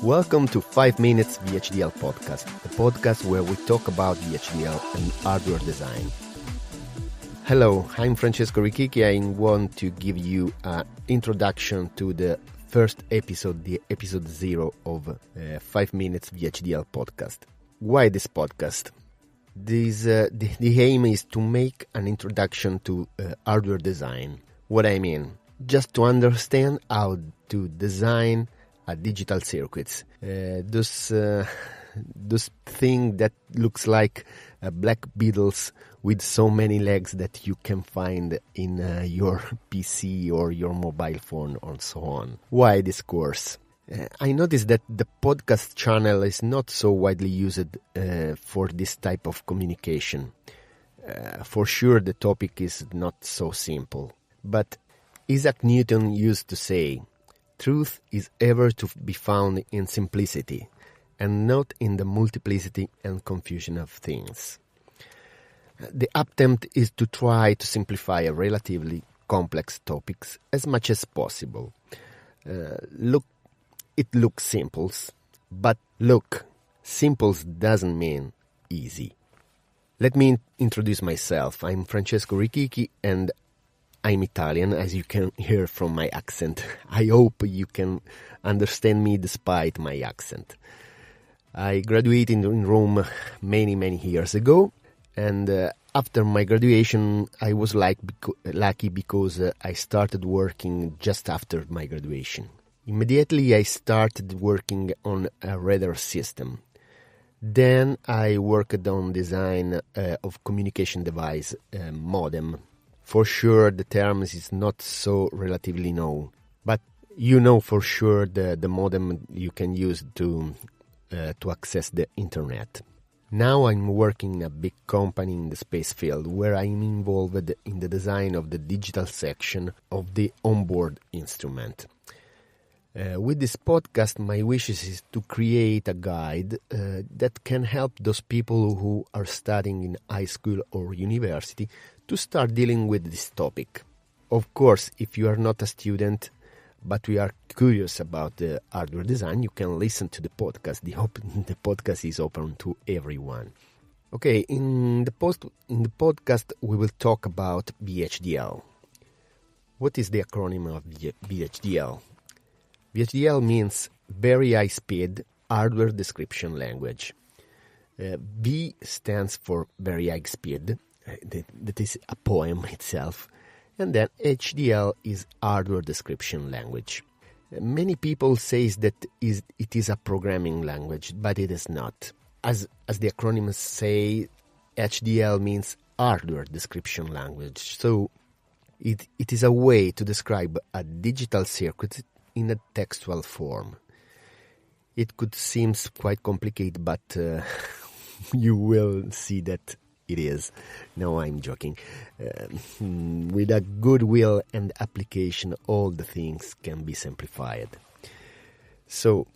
Welcome to 5 Minutes VHDL Podcast, the podcast where we talk about VHDL and hardware design. Hello, I'm Francesco Ricchichi. I want to give you an introduction to the first episode, the episode 0 of 5 Minutes VHDL Podcast. Why this podcast? The aim is to make an introduction to hardware design. What I mean, just to understand how to design a digital circuits. Those thing that looks like black beetles with so many legs that you can find in your PC or your mobile phone and so on. Why this course? I noticed that the podcast channel is not so widely used for this type of communication. For sure, the topic is not so simple. But Isaac Newton used to say, "Truth is ever to be found in simplicity, and not in the multiplicity and confusion of things." The attempt is to try to simplify a relatively complex topics as much as possible. It looks simple, but simple doesn't mean easy. Let me introduce myself. I'm Francesco Ricchichi and I'm Italian, as you can hear from my accent. I hope you can understand me despite my accent. I graduated in Rome many years ago, and after my graduation I was lucky because I started working just after my graduation. Immediately I started working on a radar system. Then I worked on design of communication device modem. For sure the term is not so relatively known, but you know for sure the modem you can use to access the internet. Now I'm working in a big company in the space field where I'm involved in the design of the digital section of the onboard instrument. With this podcast, my wish is to create a guide that can help those people who are studying in high school or university to start dealing with this topic. Of course, if you are not a student, but we are curious about the hardware design, you can listen to the podcast. The podcast is open to everyone. Okay, in the podcast, we will talk about VHDL. What is the acronym of VHDL? VHDL means Very High Speed Hardware Description Language. V stands for Very High Speed. That is a poem itself. And then HDL is Hardware Description Language. Many people say that it is a programming language, but it is not. As the acronyms say, HDL means Hardware Description Language. So it is a way to describe a digital circuit in a textual form. It could seem quite complicated, but you will see that it is. No, I'm joking. With a good will and application, all the things can be simplified. So,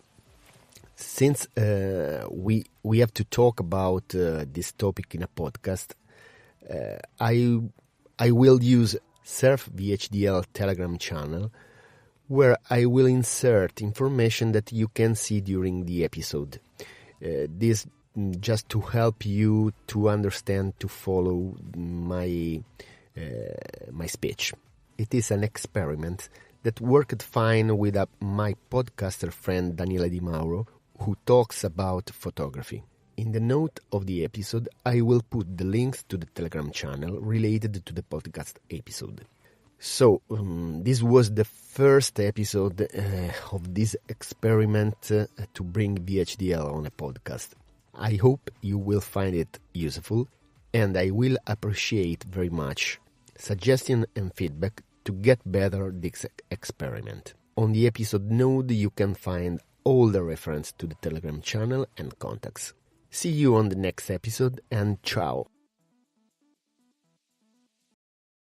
since we have to talk about this topic in a podcast, I will use Surf-VHDL Telegram channel, where I will insert information that you can see during the episode. This just to help you to understand, to follow my speech. It is an experiment that worked fine with my podcaster friend Daniele Di Mauro, who talks about photography. In the note of the episode, I will put the links to the Telegram channel related to the podcast episode. So, this was the first episode of this experiment to bring VHDL on a podcast. I hope you will find it useful, and I will appreciate very much suggestion and feedback to get better this experiment. On the episode note, you can find all the reference to the Telegram channel and contacts. See you on the next episode, and ciao!